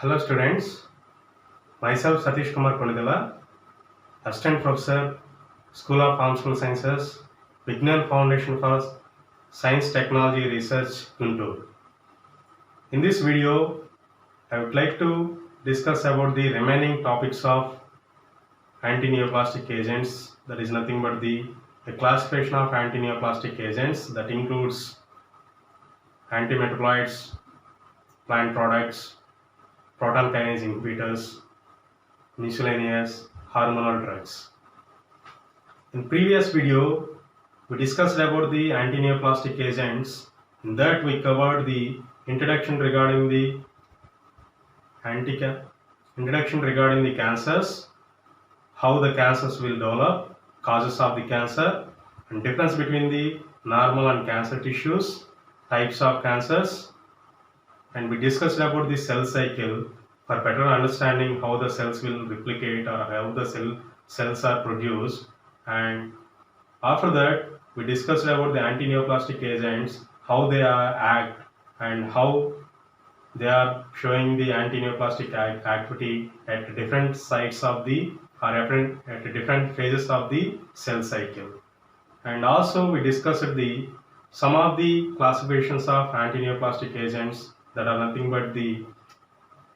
Hello students, myself Satish Kumar Konidala, Assistant Professor, School of Pharmaceutical Sciences, Vignan Foundation for Science Technology Research, Guntur. In this video, I would like to discuss about the remaining topics of anti-neoplastic agents. That is nothing but the classification of anti-neoplastic agents that includes antimetabolites, plant products, proton kinase inhibitors, miscellaneous hormonal drugs. In previous video, we discussed about the anti-neoplastic agents. In that we covered the introduction regarding the cancers, how the cancers will develop, causes of the cancer, and difference between the normal and cancer tissues, types of cancers, and we discussed about the cell cycle for better understanding how the cells will replicate or how the cells are produced. And after that, we discussed about the anti-neoplastic agents, how they act and how they are showing the anti-neoplastic activity at different sites of the or at different phases of the cell cycle. And also we discussed some of the classifications of anti-neoplastic agents that are nothing but the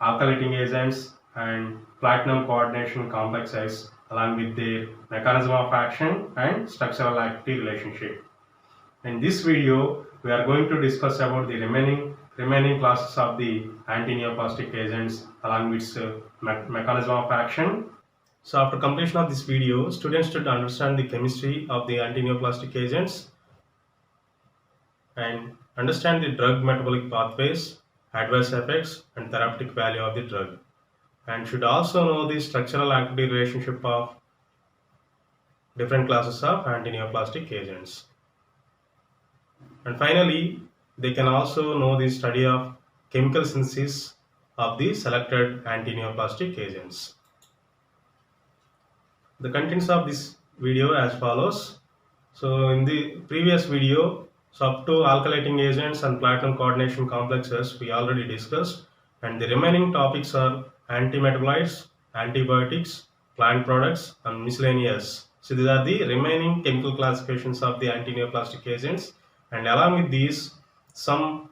alkylating agents and platinum coordination complexes along with their mechanism of action and structural activity relationship. In this video, we are going to discuss about the remaining classes of the anti-neoplastic agents along with mechanism of action. So after completion of this video, students should understand the chemistry of the anti-neoplastic agents and understand the drug metabolic pathways, adverse effects and therapeutic value of the drug, and should also know the structural activity relationship of different classes of anti-neoplastic agents. And finally, they can also know the study of chemical synthesis of the selected anti-neoplastic agents. The contents of this video as follows. So in the previous video, up to alkylating agents and platinum coordination complexes we already discussed, and the remaining topics are antimetabolites, antibiotics, plant products and miscellaneous. So these are the remaining chemical classifications of the anti-neoplastic agents, and along with these some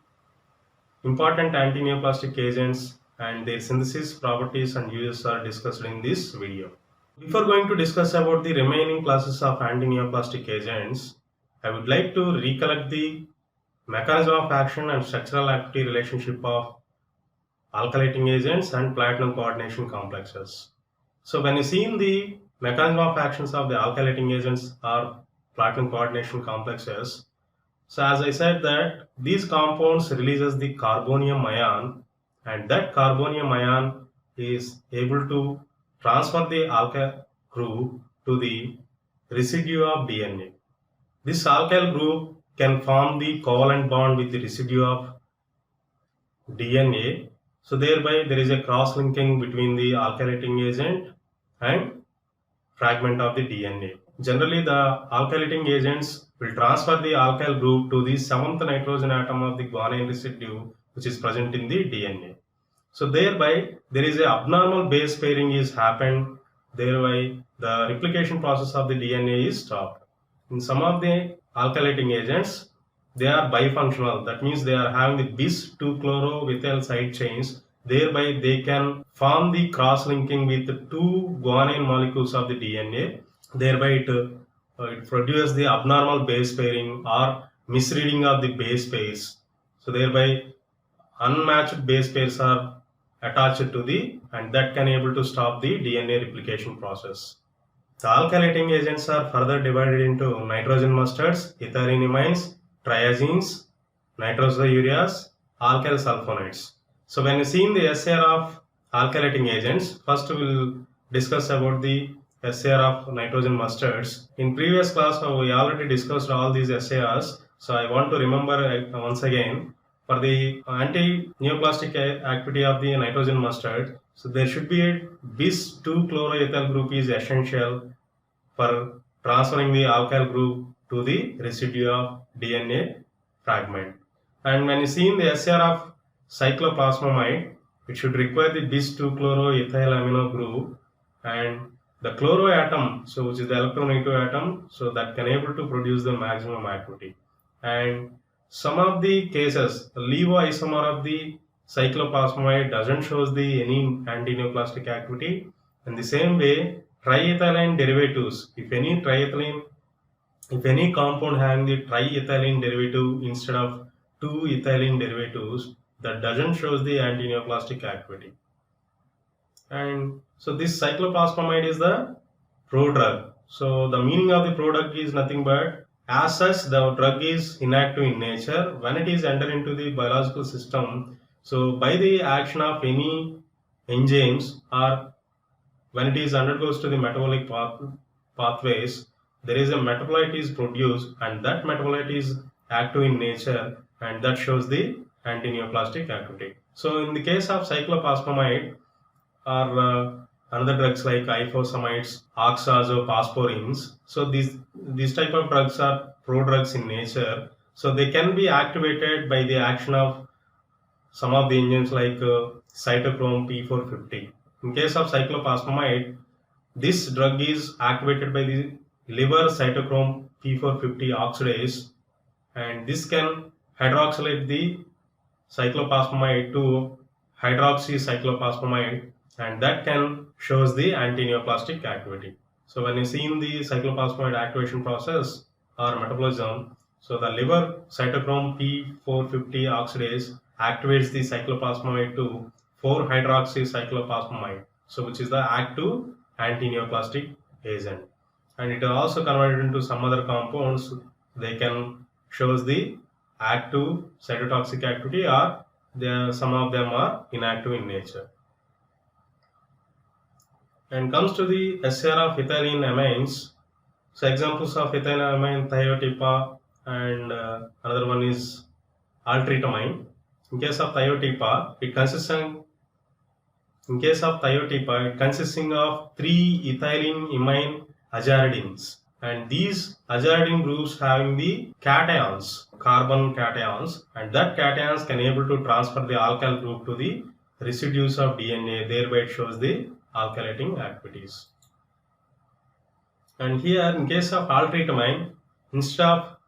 important anti-neoplastic agents and their synthesis properties and uses are discussed in this video. Before going to discuss about the remaining classes of anti-neoplastic agents, I would like to recollect the mechanism of action and structural activity relationship of alkylating agents and platinum coordination complexes. So when you see in the mechanism of actions of the alkylating agents or platinum coordination complexes, so as I said that these compounds releases the carbonium ion, and that carbonium ion is able to transfer the alkyl group to the residue of DNA. This alkyl group can form the covalent bond with the residue of DNA. So thereby there is a cross-linking between the alkylating agent and fragment of the DNA. Generally, the alkylating agents will transfer the alkyl group to the 7th nitrogen atom of the guanine residue which is present in the DNA. So thereby there is a abnormal base pairing is happened, thereby the replication process of the DNA is stopped. In some of the alkylating agents, they are bifunctional. That means they are having the bis 2-chloroethyl side chains. Thereby they can form the cross-linking with the 2 guanine molecules of the DNA. Thereby it produces the abnormal base pairing or misreading of the base pairs. So thereby unmatched base pairs are attached to the, and that can able to stop the DNA replication process. The alkylating agents are further divided into nitrogen mustards, ethylenimines, triazines, nitrosoureas, alkyl sulfonates. So when you see in the SAR of alkylating agents, first we will discuss about the SAR of nitrogen mustards. In previous class we already discussed all these SARs, so I want to remember once again. For the anti-neoplastic activity of the nitrogen mustard, so there should be a bis 2-chloroethyl group is essential for transferring the alkyl group to the residue of DNA fragment. And when you see in the SAR of cycloplasmamide, it should require the bis-2-chloroethylamino group, and the chloro atom, so which is the electronegative atom, so that can able to produce the maximum activity. And some of the cases, the LEVO isomer of the cyclophosphamide doesn't shows the any antineoplastic activity. In the same way, triethylene derivatives, if any compound having the triethylene derivative instead of two ethylene derivatives, that doesn't shows the antineoplastic activity. And so this cyclophosphamide is the prodrug. So the meaning of the prodrug is nothing but, as such the drug is inactive in nature. When it is entered into the biological system, so by the action of any enzymes, or when it is undergoes to the metabolic pathways, there is a metabolite is produced, and that metabolite is active in nature, and that shows the antineoplastic activity. So in the case of cyclophosphamide, or another drugs like ifosamides, oxazophosphorenes. So these type of drugs are prodrugs in nature. So they can be activated by the action of some of the enzymes like cytochrome P450. In case of cyclophosphamide, this drug is activated by the liver cytochrome P450 oxidase, and this can hydroxylate the cyclophosphamide to hydroxycyclophosphamide, and that can shows the antineoplastic activity. So when you see in the cyclophosphamide activation process or metabolism, so the liver cytochrome P450 oxidase activates the cyclophosphamide to 4-hydroxycyclophosphamide, so which is the active antineoplastic agent. And it is also converted into some other compounds. They can shows the active cytotoxic activity, or some of them are inactive in nature. And comes to the SR of ethylene amines. So examples of ethylamine, thiotepa, and another one is altritamine. In case of thiotepa, it consisting of 3 ethylene imine azaridines, and these azaridine groups having the cations, carbon cations, and that cations can able to transfer the alkyl group to the residues of DNA, thereby it shows the alkylating activities. And here in case of altritamine, instead of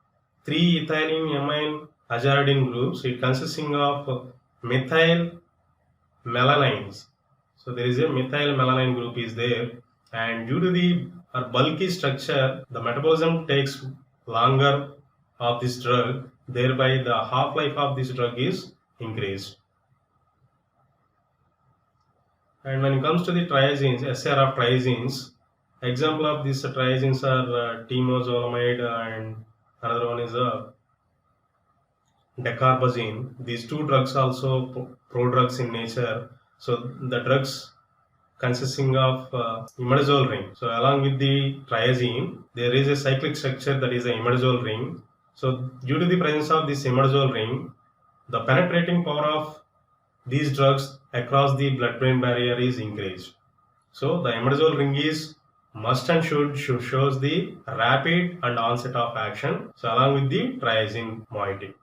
3 ethylene amine azaridine groups, it consisting of methyl melanines. So there is a methyl melanine group is there, and due to the bulky structure, the metabolism takes longer of this drug, thereby the half-life of this drug is increased. And when it comes to the triazines, SR of triazines, example of these triazines are temozolomide, and another one is dacarbazine. These two drugs also prodrugs in nature. So the drugs consisting of imidazole ring. So along with the triazine, there is a cyclic structure, that is the imidazole ring. So due to the presence of this imidazole ring, the penetrating power of these drugs across the blood-brain barrier is increased. So the imidazole ring is must and should shows the rapid and onset of action, so along with the triazine moiety.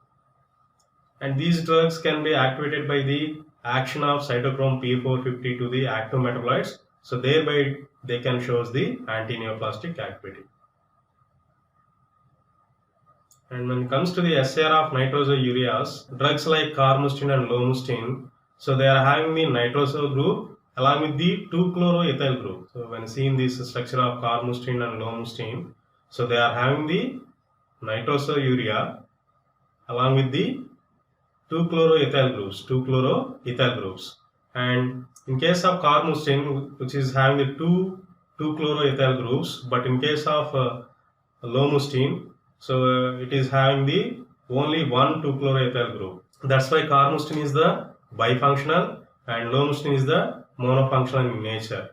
And these drugs can be activated by the action of cytochrome P450 to the active metabolites, so thereby they can shows the antineoplastic activity. And when it comes to the SR of nitrosoureas, drugs like carmustine and lomustine, so they are having the nitroso group along with the 2-chloroethyl group. So when seeing this structure of carmustine and lomustine, so they are having the nitrosourea along with the 2-chloroethyl groups. And in case of carmustine, which is having the 2-chloroethyl groups, but in case of lomustine, so it is having the only one 2-chloroethyl group. That's why carmustine is the bifunctional and lomustine is the monofunctional in nature.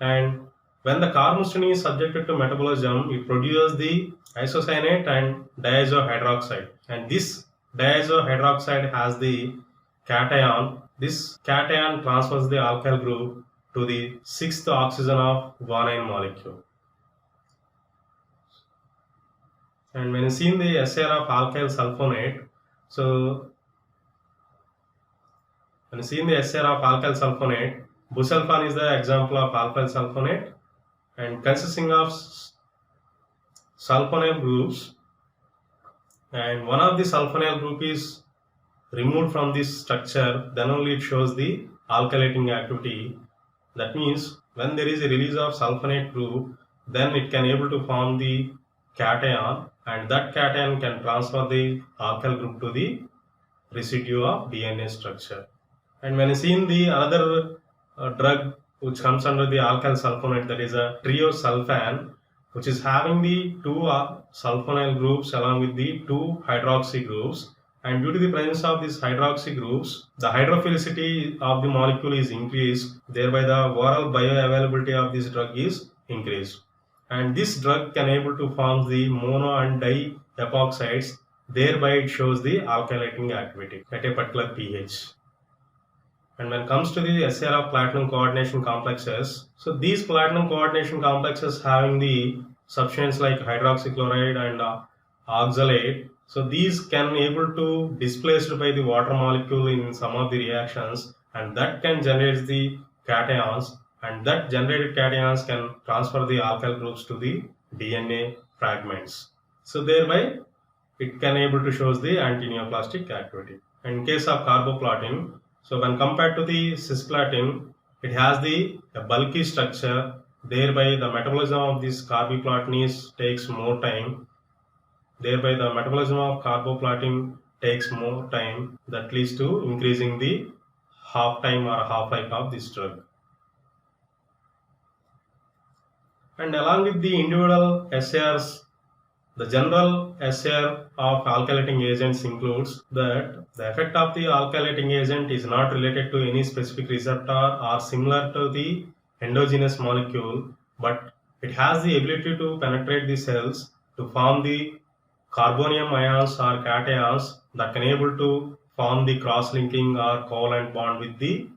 And when the carmustine is subjected to metabolism, it produces the isocyanate and diazohydroxide, and this diazohydroxide has the cation. This cation transfers the alkyl group to the 6th oxygen of guanine molecule. And when you see in the SR of alkyl sulfonate, so When you see in the SR of alkyl sulfonate, busulfan is the example of alkyl sulfonate and consisting of sulfonyl groups, and one of the sulfonyl group is removed from this structure, then only it shows the alkylating activity. That means when there is a release of sulfonate group, then it can able to form the cation, and that cation can transfer the alkyl group to the residue of DNA structure. And when you see in the another drug which comes under the alkyl sulfonate, that is a triosulfan, which is having the two sulfonyl groups along with the two hydroxy groups, and due to the presence of these hydroxy groups, the hydrophilicity of the molecule is increased, thereby the overall bioavailability of this drug is increased, and this drug can able to form the mono and di epoxides, thereby it shows the alkylating activity at a particular pH. And when it comes to the SR of platinum coordination complexes, so these platinum coordination complexes having the substance like hydroxychloride and oxalate, so these can able to displaced by the water molecule in some of the reactions, and that can generate the cations, and that generated cations can transfer the alkyl groups to the DNA fragments. So thereby it can able to shows the antineoplastic activity. And in case of carboplatin, so when compared to the cisplatin, it has a bulky structure, thereby the metabolism of this carboplatin takes more time. Thereby the metabolism of carboplatin takes more time, that leads to increasing the half-time or half-life of this drug. And along with the individual SARs, the general SAR of alkylating agents includes that the effect of the alkylating agent is not related to any specific receptor or similar to the endogenous molecule, but it has the ability to penetrate the cells to form the carbonium ions or cations that can able to form the cross-linking or covalent bond with the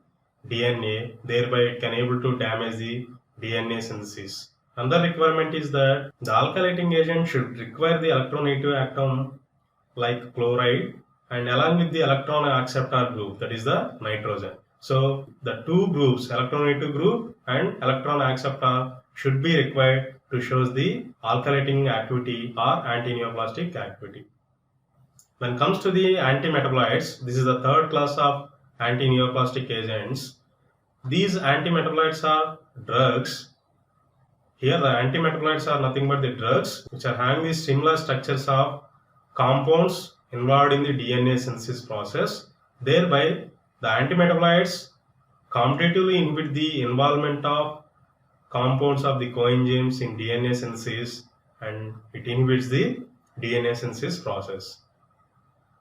DNA, thereby it can able to damage the DNA synthesis. Another requirement is that the alkylating agent should require the electronegative atom like chloride, and along with the electron acceptor group, that is the nitrogen. So the two groups, electronegative group and electron acceptor, should be required to show the alkylating activity or antineoplastic activity. When it comes to the antimetabolites, this is the third class of antineoplastic agents. These antimetabolites are drugs. Here the antimetabolites are nothing but the drugs which are having the similar structures of compounds involved in the DNA synthesis process. Thereby the antimetabolites competitively inhibit the involvement of compounds of the coenzymes in DNA synthesis, and it inhibits the DNA synthesis process.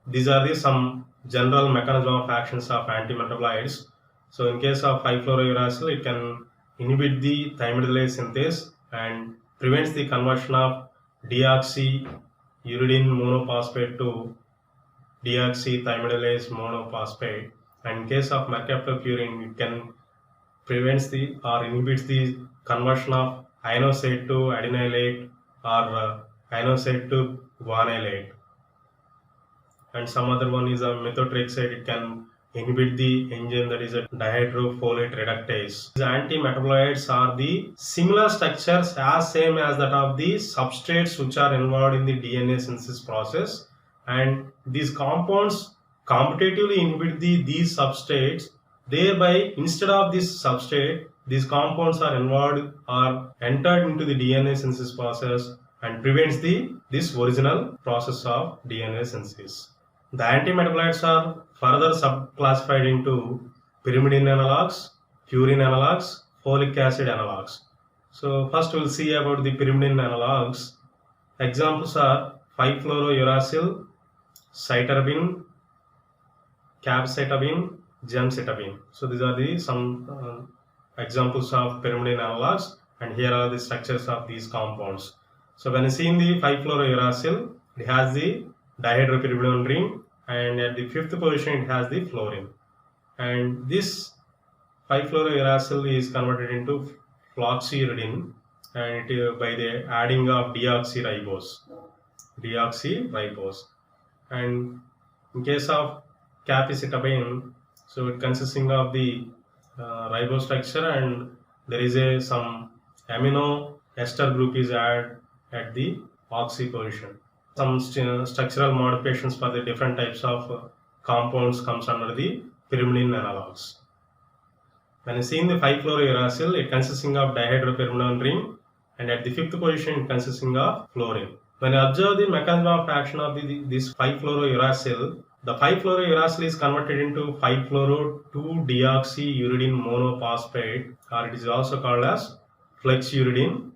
These are the some general mechanism of actions of antimetabolites. So in case of 5-fluorouracil, it can inhibit the thymidylase synthase and prevents the conversion of deoxyuridine monophosphate to deoxythymidylase monophosphate. And in case of mercaptopurine, it can prevents the or inhibits the conversion of inosite to adenylate or inosite to guanylate. And some other one is a methotrexate. It can inhibit the enzyme that is a dihydrofolate reductase. These antimetabolites are the similar structures as same as that of the substrates which are involved in the DNA synthesis process, and these compounds competitively inhibit these substrates, thereby instead of this substrate, these compounds are involved or entered into the DNA synthesis process and prevents this original process of DNA synthesis. The antimetabolites are further subclassified into pyrimidine analogs, purine analogs, folic acid analogs. So first we'll see about the pyrimidine analogs. Examples are 5-fluorouracil, cytarabine, capecitabine, gemcitabine. So these are the some examples of pyrimidine analogs, and here are the structures of these compounds. So when you see in the 5-fluorouracil, it has the dihydropyrimidine ring, and at the fifth position it has the fluorine, and this 5-fluorouracil is converted into floxuridine, and it, by the adding of deoxyribose. And in case of capecitabine, So it consisting of the ribose structure, and there is some amino ester group is added at the oxy position. Some structural modifications for the different types of compounds comes under the pyrimidine analogs. When you see in the 5-fluorouracil, it consisting of dihydropyrimidine ring, and at the 5th position it consisting of fluorine. When you observe the mechanism of action of this 5-fluorouracil, the 5-fluorouracil is converted into 5-fluoro-2-deoxyuridine monophosphate, or it is also called as flexuridine,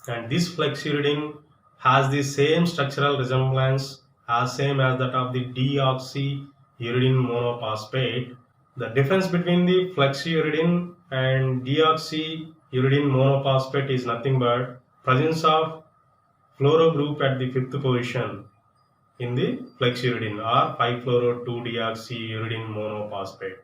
and this flexuridine has the same structural resemblance as same as that of the deoxyuridine monophosphate. The difference between the flexuridine and deoxyuridine monophosphate is nothing but presence of fluoro group at the 5th position in the flexuridine, or 5-fluoro-2-deoxyuridine monophosphate.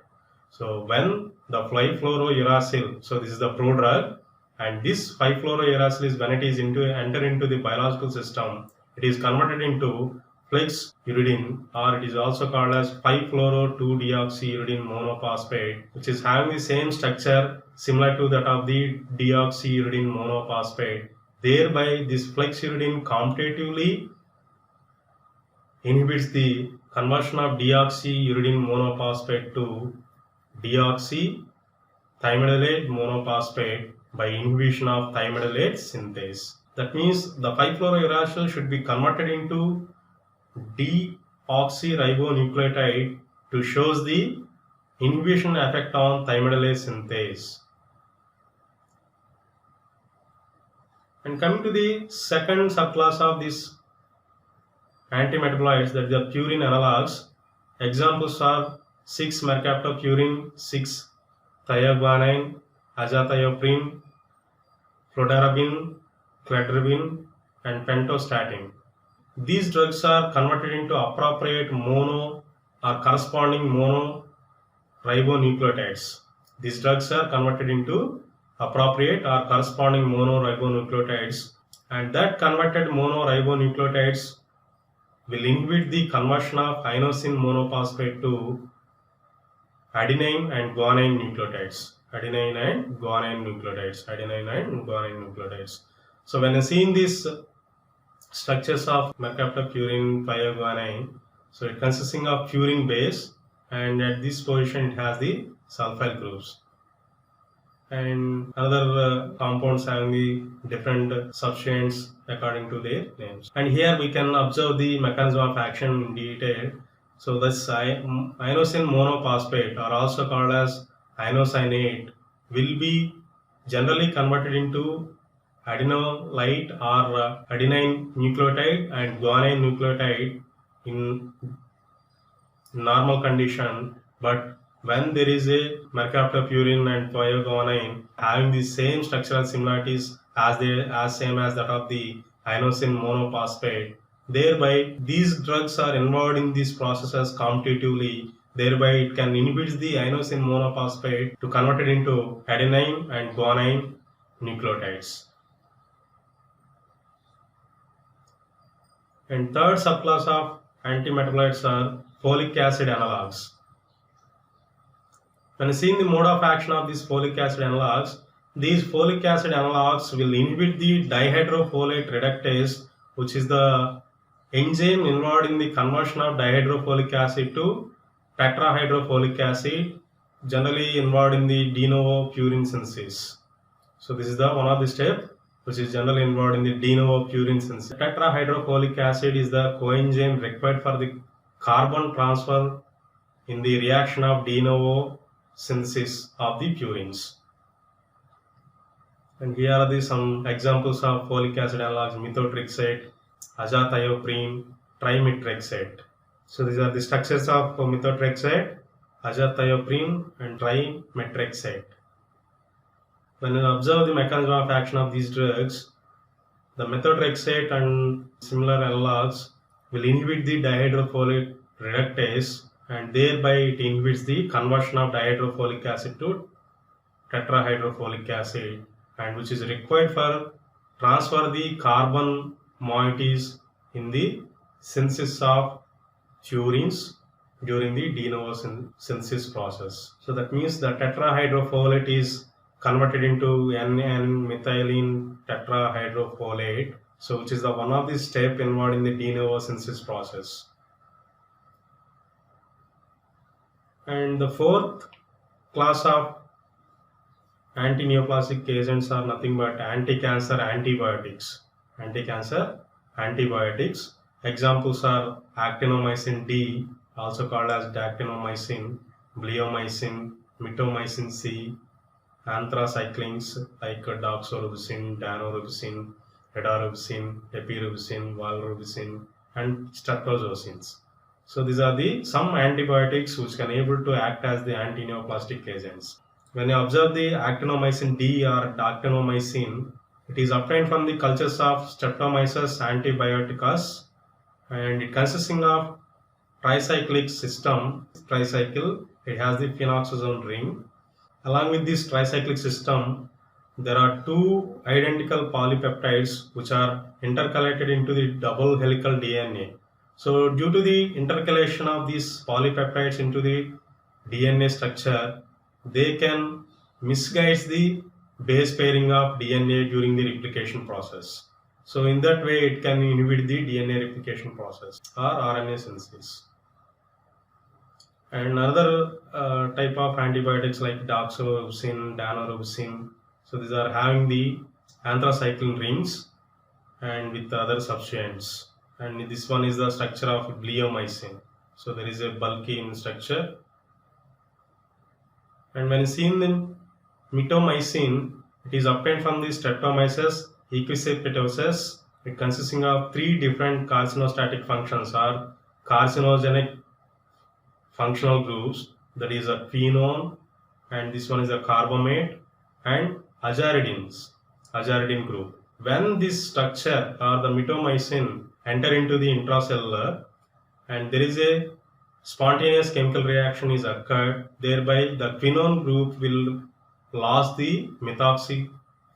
So when the 5-fluorouracil, so this is the prodrug, and this 5-fluorouracil is when it is enter into the biological system, it is converted into flexuridine, or it is also called as 5-fluoro-2-deoxyuridine monophosphate, which is having the same structure similar to that of the deoxyuridine monophosphate. Thereby this flexuridine competitively inhibits the conversion of deoxyuridine monophosphate to deoxythymidylate monophosphate by inhibition of thymidylate synthase. That means the 5-fluorouracil should be converted into deoxyribonucleotide to shows the inhibition effect on thymidylate synthase. And coming to the second subclass of this antimetabolites, that the purine analogs, examples are 6-mercaptopurine, 6-thioguanine, azathioprine, fludarabine, cladribine, and pentostatin. These drugs are converted into appropriate mono or corresponding mono ribonucleotides. These drugs are converted into appropriate or corresponding mono ribonucleotides, and that converted mono ribonucleotides will inhibit the conversion of inosine monophosphate to adenine and guanine nucleotides. So when you see in these structures of mercaptopurine, thioguanine, so it consisting of purine base, and at this position it has the sulfyl groups, and other compounds having the different substrates according to their names. And here we can observe the mechanism of action in detail. So this inosine monophosphate, or also called as inosinate, will be generally converted into adenolite or adenine nucleotide and guanine nucleotide in normal condition, but when there is a mercaptopurine and thioguanine having the same structural similarities as same as that of the inosine monophosphate, thereby these drugs are involved in these processes competitively, thereby it can inhibit the inosine monophosphate to convert it into adenine and guanine nucleotides. And third subclass of antimetabolites are folic acid analogs. When seen the mode of action of these folic acid analogs, these folic acid analogs will inhibit the dihydrofolate reductase, which is the enzyme involved in the conversion of dihydrofolic acid to tetrahydrofolic acid, generally involved in the de novo purine synthesis. So this is the one of the step which is generally involved in the de novo purine synthesis. Tetrahydrofolic acid is the coenzyme required for the carbon transfer in the reaction of de novo synthesis of the purines. And here are some examples of folic acid analogs: methotrexate, azathioprine, trimethotrexate. So these are the structures of methotrexate, azathioprine, and trimethotrexate. When you observe the mechanism of action of these drugs, the methotrexate and similar analogs will inhibit the dihydrofolate reductase, and thereby it inhibits the conversion of dihydrofolic acid to tetrahydrofolic acid, and which is required for transfer the carbon moieties in the synthesis of purines during the de novo synthesis process. So that means the tetrahydrofolate is converted into N-methylene tetrahydrofolate. So which is the one of the step involved in the de novo synthesis process. And the fourth class of anti-neoplastic agents are nothing but anti-cancer antibiotics. Anti-cancer antibiotics. Examples are actinomycin D, also called as dactinomycin, bleomycin, mitomycin C, anthracyclines like doxorubicin, daunorubicin, edoxorubicin, epirubicin, valrubicin, and streptozocins. So these are the some antibiotics which can able to act as the anti-neoplastic agents. When you observe the actinomycin D or dactinomycin, it is obtained from the cultures of Streptomyces antibioticus, and it consisting of tricyclic system. Tricycle, it has the phenoxazole ring. Along with this tricyclic system, there are two identical polypeptides which are intercalated into the double helical DNA. So due to the intercalation of these polypeptides into the DNA structure, they can misguide the base pairing of DNA during the replication process. So in that way, it can inhibit the DNA replication process or RNA synthesis. And another type of antibiotics like doxorubicin, daunorubicin. So these are having the anthracycline rings and with other substituents. And this one is the structure of bleomycin. So there is a bulky in structure. And when seen in mitomycin, it is obtained from the Streptomyces equiseptosus. It consisting of three different carcinostatic functions or carcinogenic functional groups, that is a phenone, and this one is a carbamate, and azaridine group. When this structure or the mitomycin enter into the intracellular and there is a spontaneous chemical reaction is occurred, thereby the quinone group will lose the methoxy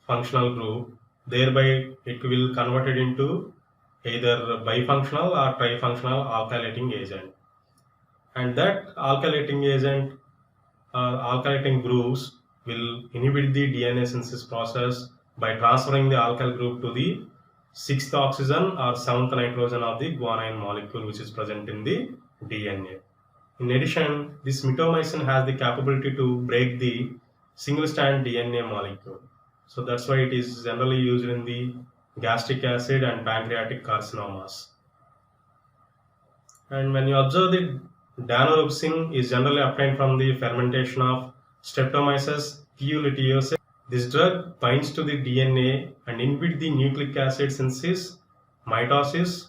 functional group, thereby it will converted into either bifunctional or trifunctional alkylating agent. And that alkylating agent or alkylating groups will inhibit the DNA synthesis process by transferring the alkyl group to the 6th oxygen or 7th nitrogen of the guanine molecule which is present in the DNA. In addition, this mitomycin has the capability to break the single strand DNA molecule. So that's why it is generally used in the gastric acid and pancreatic carcinomas. And when you observe the daunorubicin is generally obtained from the fermentation of Streptomyces piolytosa. This drug binds to the DNA and inhibit the nucleic acid synthesis, mitosis,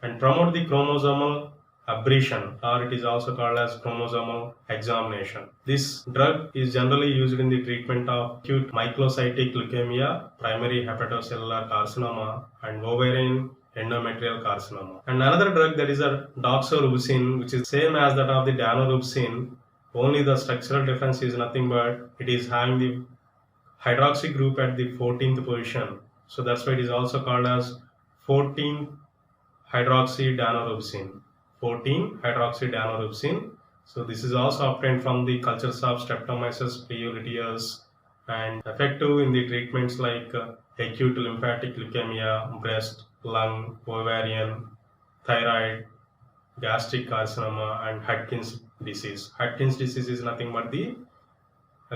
and promote the chromosomal aberration, or it is also called as chromosomal examination. This drug is generally used in the treatment of acute myelocytic leukemia, primary hepatocellular carcinoma, and ovarian endometrial carcinoma. And another drug, that is a doxorubicin, which is same as that of the daunorubicin, only the structural difference is nothing but it is having the hydroxy group at the 14th position. So that's why it is also called as 14 hydroxy daunorubicin. 14 hydroxy daunorubicin. So this is also obtained from the cultures of Streptomyces piolytosa and effective in the treatments like acute lymphatic leukemia, breast, lung, ovarian, thyroid, gastric carcinoma, and Hodgkin's disease. Hodgkin's disease is nothing but the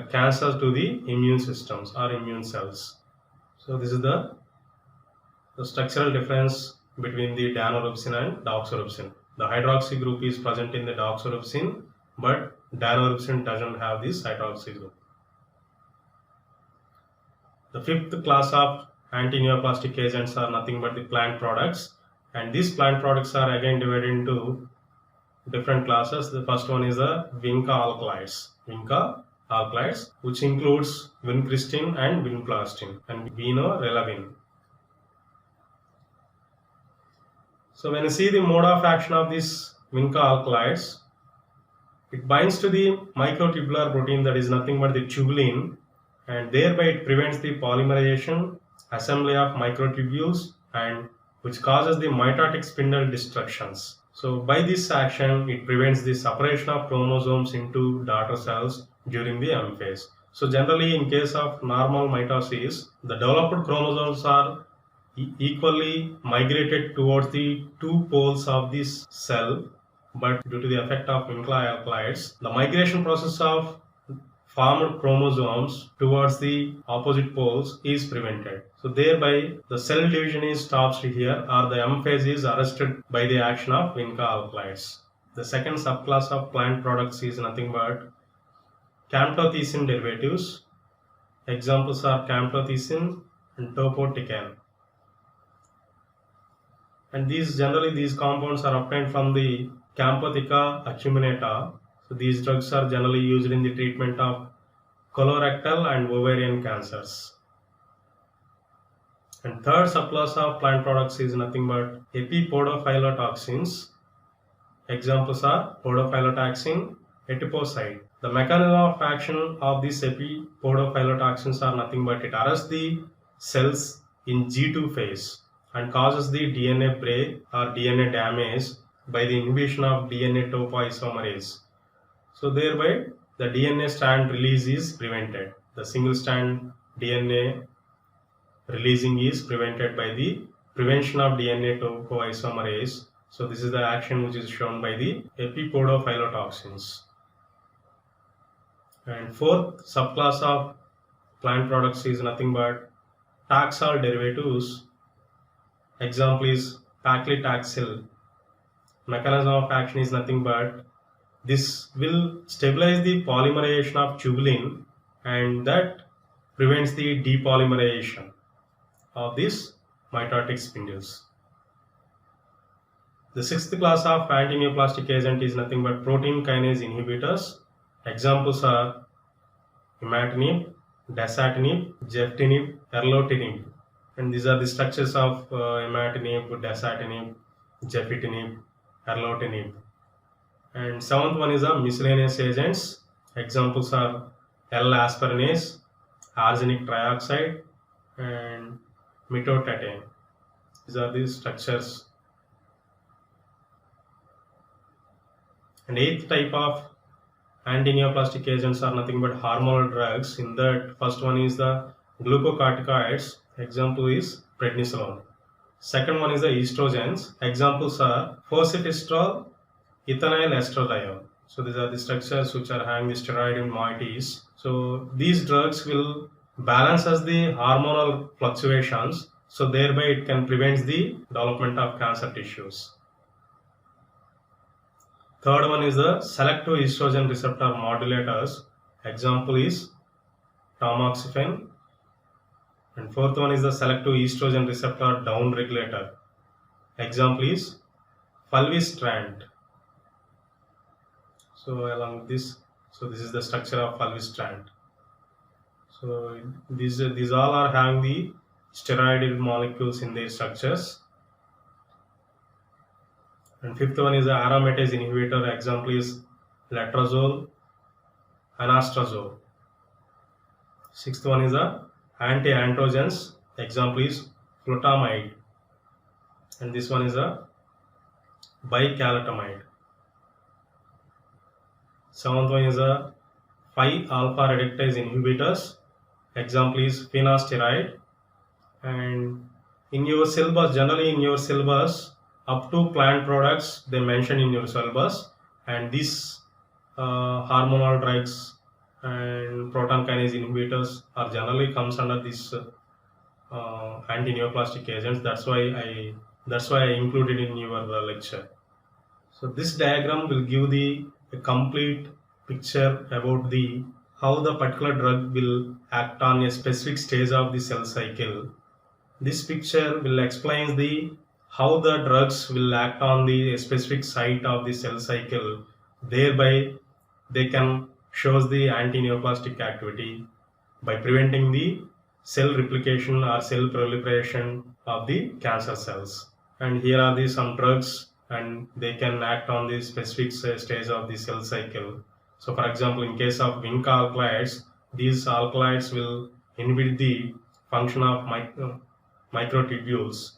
cancer to the immune systems or immune cells. So this is the structural difference between the daunorubicin and doxorubicin. The hydroxy group is present in the doxorubicin, but daunorubicin doesn't have this hydroxy group. The fifth class of anti-neoplastic agents are nothing but the plant products, and these plant products are again divided into different classes. The first one is the vinca alkaloids, which includes vincristine and vinblastine and vinorelvin. So when you see the mode of action of these vinca alkaloids, it binds to the microtubular protein, that is nothing but the tubulin, and thereby it prevents the polymerization, assembly of microtubules, and which causes the mitotic spindle destructions. So by this action, it prevents the separation of chromosomes into daughter cells during the M phase. So generally, in case of normal mitosis, the developed chromosomes are equally migrated towards the two poles of this cell, but due to the effect of Winkler alkalides, the migration process of formed chromosomes towards the opposite poles is prevented. So thereby the cell division is stopped here, or the M phase is arrested by the action of Vinca alkalides. The second subclass of plant products is nothing but camptothecin derivatives. Examples are camptothecin and topotecan. And these compounds are obtained from the Camptotheca acuminata. So these drugs are generally used in the treatment of colorectal and ovarian cancers. And third subclass of plant products is nothing but epipodophyllatoxins. Examples are podophyllatoxin, etoposide. The mechanism of action of these epipodophyllatoxins are nothing but it arrests the cells in G2 phase and causes the DNA break or DNA damage by the inhibition of DNA topoisomerase. So thereby the DNA strand release is prevented. The single strand DNA releasing is prevented by the prevention of DNA topoisomerase. So this is the action which is shown by the epipodophyllatoxins. And fourth subclass of plant products is nothing but Taxol derivatives. Example is paclitaxel. Mechanism of action is nothing but this will stabilize the polymerization of tubulin, and that prevents the depolymerization of these mitotic spindles. The sixth class of antineoplastic agent is nothing but protein kinase inhibitors. Examples are imatinib, dasatinib, geftinib, erlotinib. And these are the structures of imatinib, dasatinib, gefitinib, erlotinib. And seventh one is the miscellaneous agents. Examples are L-aspirinase, arsenic trioxide, and mitotatane. These are the structures. And eighth type of antineoplastic agents are nothing but hormonal drugs. In that, first one is the glucocorticoids. Example is prednisolone. Second one is the estrogens. Examples are phosphatidylsterol, ethinyl estradiol. So these are the structures which are having the steroid moieties. So these drugs will balance as the hormonal fluctuations. So thereby it can prevent the development of cancer tissues. Third one is the selective estrogen receptor modulators. Example is tamoxifen. And fourth one is the selective estrogen receptor downregulator. Example is fulvestrant. So along with this, so this is the structure of fulvestrant. So these all are having the steroid molecules in their structures. And fifth one is the aromatase inhibitor. Example is letrozole, anastrozole. Sixth one is the anti-androgens. Example is flutamide. And this one is a bicalutamide. Seventh one is a 5-alpha reductase inhibitors. Example is finasteride. And in your syllabus, generally in your syllabus, up to plant products they mention in your syllabus, and these hormonal drugs and proton kinase inhibitors are generally comes under this antineoplastic agents. That's why I included in your lecture. So this diagram will give a complete picture about how the particular drug will act on a specific stage of the cell cycle. This picture will explain how the drugs will act on the specific site of the cell cycle. Thereby, they can shows the antineoplastic activity by preventing the cell replication or cell proliferation of the cancer cells. And here are some drugs, and they can act on the specific stage of the cell cycle. So, for example, in case of Vinca alkalides, these alkalides will inhibit the function of microtubules.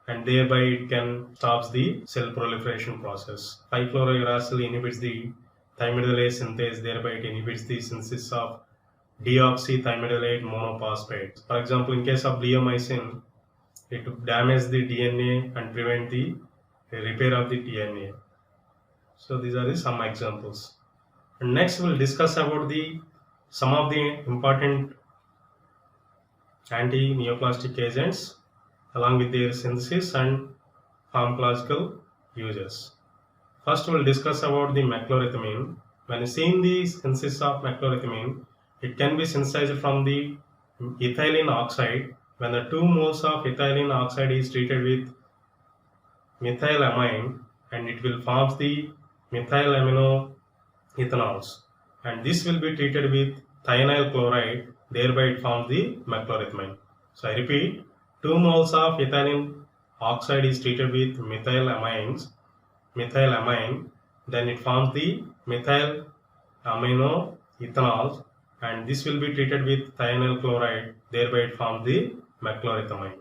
and thereby it can stops the cell proliferation process. 5-fluorouracil inhibits the thymidylase synthase, thereby it inhibits the synthesis of deoxythymidylate monophosphate. For example, in case of bleomycin, it damages the DNA and prevent the repair of the DNA. So these are the some examples. And next we'll discuss about the some of the important anti-neoplastic agents along with their synthesis and pharmacological uses. First we'll discuss about the meclorethamine. When you see the synthesis of meclorethamine, it can be synthesized from the ethylene oxide. When the 2 moles of ethylene oxide is treated with methylamine, and it will form the methylamino ethanols, and this will be treated with thionyl chloride, thereby it forms the meclorethamine. So I repeat, 2 moles of ethylene oxide is treated with methylamine, then it forms the methyl amino ethanols, and this will be treated with thionyl chloride, thereby it forms the meclorethamine.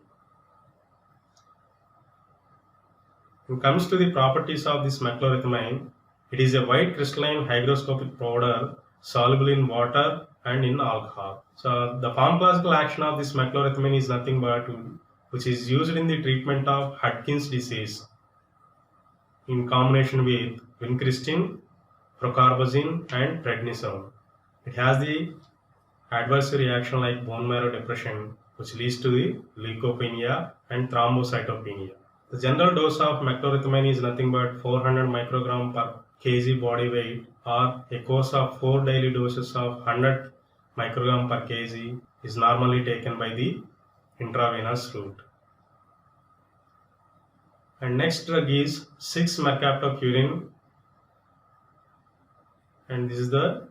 When it comes to the properties of this meclorethamine, it is a white crystalline hygroscopic powder soluble in water and in alcohol. So the pharmacological action of this meclorethamine is nothing but which is used in the treatment of Hodgkin's disease in combination with vincristine, procarbazine and prednisone. It has the adverse reaction like bone marrow depression, which leads to the leukopenia and thrombocytopenia. The general dose of meclorethamine is nothing but 400 microgram per kg body weight, or a course of 4 daily doses of 100 microgram per kg is normally taken by the intravenous route. And next drug is 6-mercaptopurine, and this is the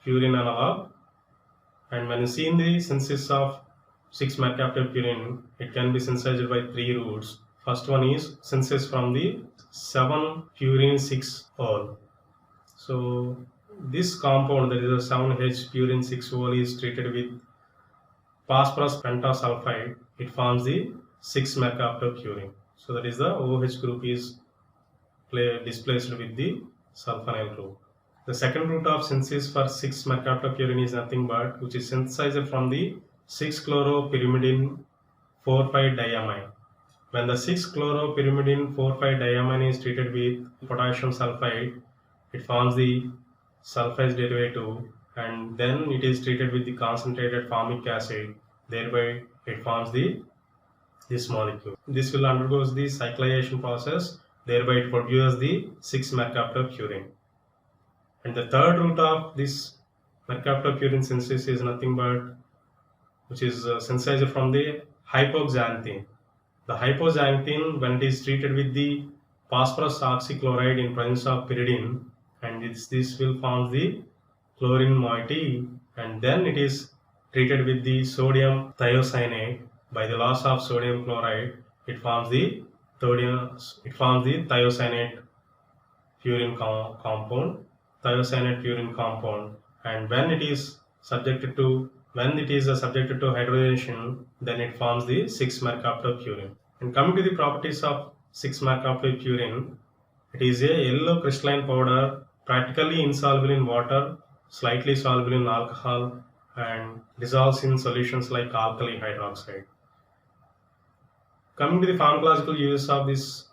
purine analog. And when you see in the synthesis of 6-mercaptopurine, it can be synthesized by 3 routes. First one is synthesis from the 7-purine-6-ol. So this compound, that is a 7H-purine-6-ol, is treated with phosphorus pentasulfide. It forms the 6-mercaptopurine. So that is the OH group is displaced with the sulfonyl group. The second route of synthesis for 6-mercaptopurine is nothing but which is synthesized from the 6-chloropyrimidine 4,5-diamine. When the 6-chloropyrimidine 4,5-diamine is treated with potassium sulfide, it forms the sulfase derivative, and then it is treated with the concentrated formic acid, thereby it forms this molecule. This will undergo the cyclization process, thereby it produces the 6-mercaptopurine. And the third route of this mercaptopurine synthesis is nothing but which is synthesized from the hypoxanthine. The hypoxanthine, when it is treated with the phosphorus oxychloride in presence of pyridine, and this will form the chlorine moiety, and then it is treated with the sodium thiocyanate. By the loss of sodium chloride, it forms the thiocyanate purine compound, and when it is subjected to hydrogenation, then it forms the 6-mercaptopurine. And coming to the properties of 6-mercaptopurine, it is a yellow crystalline powder, practically insoluble in water, slightly soluble in alcohol, and dissolves in solutions like alkali hydroxide. Coming to the pharmacological use of this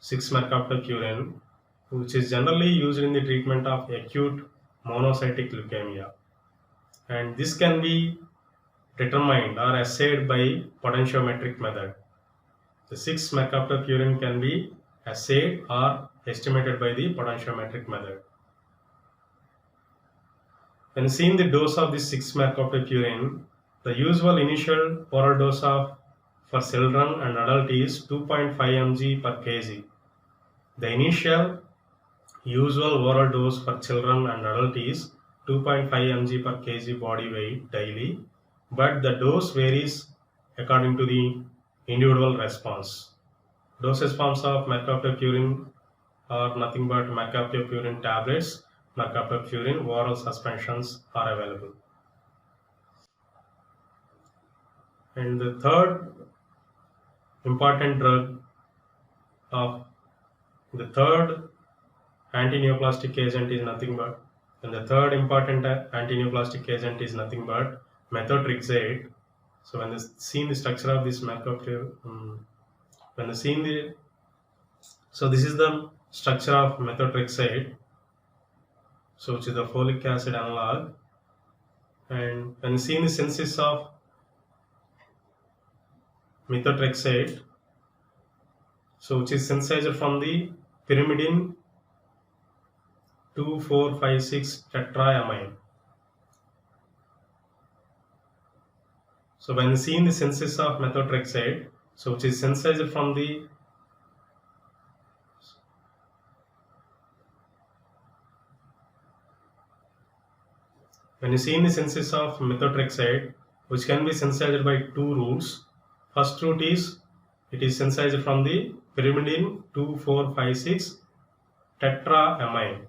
6-mercaptopurine, which is generally used in the treatment of acute monocytic leukemia, and this can be determined or assayed by potentiometric method. The 6-mercaptopurine can be assayed or estimated by the potentiometric method. When seeing the dose of this 6-mercaptopurine, the usual initial oral dose for children and adult is 2.5 mg per kg. The initial usual oral dose for children and adult is 2.5 mg per kg body weight daily, but the dose varies according to the individual response. Dosage forms of mercaptopurine are nothing but mercaptopurine tablets, mercaptopurine oral suspensions are available. And the third important drug of the third antineoplastic agent is nothing but, and the third important antineoplastic agent is nothing but methotrexate. So when you see the structure of this when you see the, so this is the structure of methotrexate, so which is the folic acid analog, and when you see the synthesis of methotrexate, so which is synthesized from the pyrimidine 2,4,5,6 tetraamine. So when you see the synthesis of methotrexate, so which is synthesized from the synthesis of methotrexate, which can be synthesized by two routes. First route is it is synthesized from the pyrimidine 2,4,5,6 tetraamine.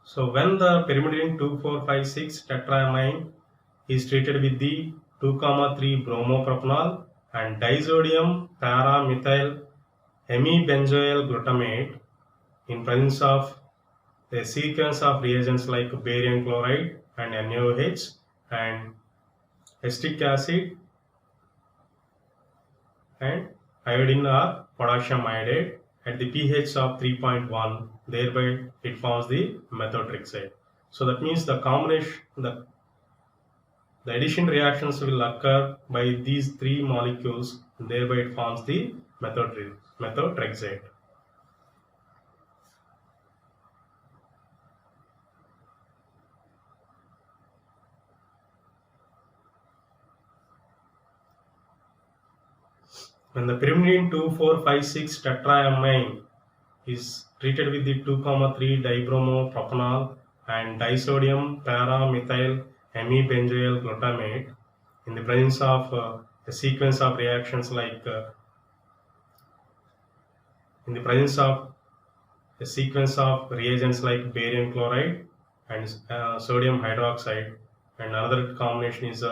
So when the pyrimidine 2,4,5,6 tetraamine is treated with the 2,3 bromopropanol and disodium para-methyl hemibenzoyl glutamate in presence of a sequence of reagents like barium chloride and NaOH and acetic acid and iodine or potassium iodide at the pH of 3.1, thereby it forms the methotrexate. So that means the combination, the addition reactions will occur by these three molecules, thereby it forms the methotrexate. When the pyrimidine 2,4,5,6 tetraamine is treated with the 2,3 dibromopropanol and disodium para-methyl hemibenzoyl glutamate in the presence of a sequence of reactions like in the presence of a sequence of reagents like barium chloride and sodium hydroxide, and another combination is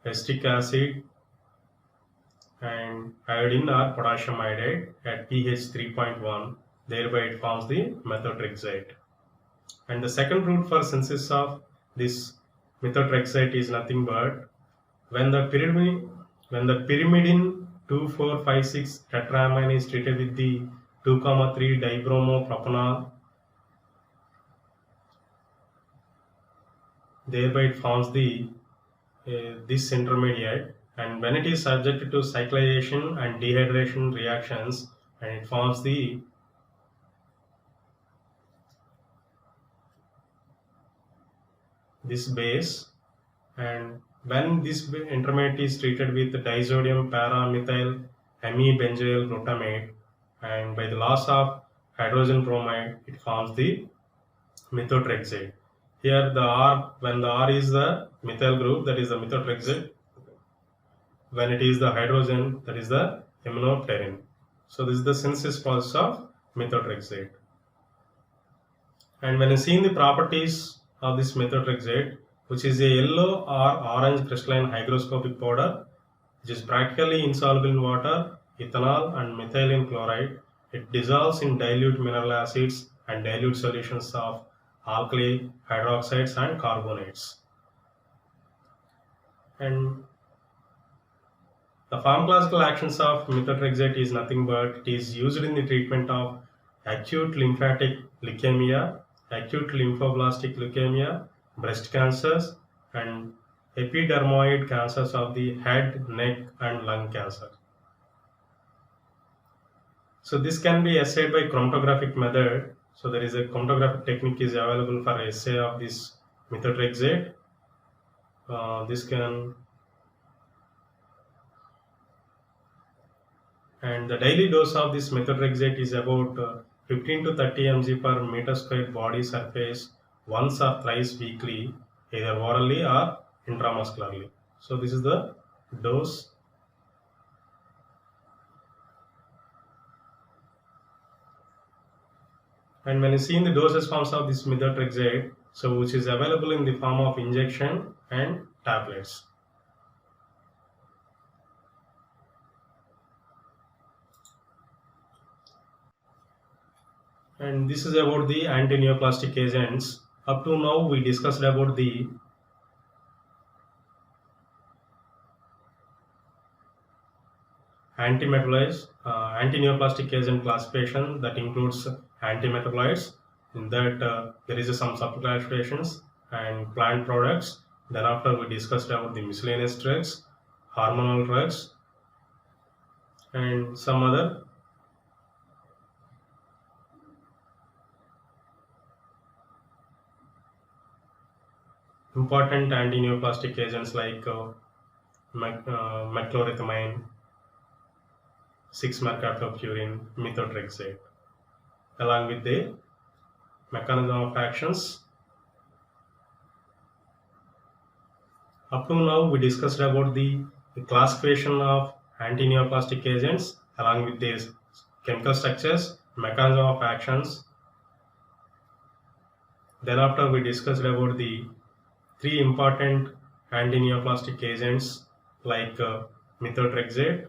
acetic acid and iodine or potassium iodide at pH 3.1, thereby it forms the methotrexate. And the second route for synthesis of this methotrexate is nothing but when the pyrimidine 2,4,5,6 tetraamine is treated with the 2,3 dibromopropanol, thereby it forms the this intermediate, and when it is subjected to cyclization and dehydration reactions, and it forms the this base, and when this intermediate is treated with disodium para-methyl hemibenzoyl glutamate, and by the loss of hydrogen bromide, it forms the methotrexate. Here the R, when the R is the methyl group, that is the methotrexate. When it is the hydrogen, that is the immunopterin. So this is the synthesis process of methotrexate. And when you see the properties of this methotrexate, which is a yellow or orange crystalline hygroscopic powder, which is practically insoluble in water, ethanol and methylene chloride, it dissolves in dilute mineral acids and dilute solutions of alkali, hydroxides and carbonates. And the pharmacological actions of methotrexate is nothing but it is used in the treatment of acute lymphatic leukemia, acute lymphoblastic leukemia, breast cancers, and epidermoid cancers of the head, neck, and lung cancer. So this can be assayed by chromatographic method. So there is a chromatographic technique is available for assay of this methotrexate. This can, and the daily dose of this methotrexate is about 15 to 30 mg per meter square body surface once or thrice weekly, either orally or intramuscularly. So this is the dose. And when you see in the dosage forms of this methotrexate, so which is available in the form of injection and tablets. And this is about the antineoplastic agents. Up to now we discussed about the antimetabolites, antineoplastic agent classification that includes antimetabolites. In that there is some subclassifications and plant products. Then after we discussed about the miscellaneous drugs, hormonal drugs, and some other important antineoplastic agents like meclorethamine, 6-mercaptopurine, methotrexate, along with the mechanism of actions. Up to now, we discussed about the classification of antineoplastic agents along with their chemical structures, mechanism of actions. Then after we discussed about the three important antineoplastic agents like methotrexate,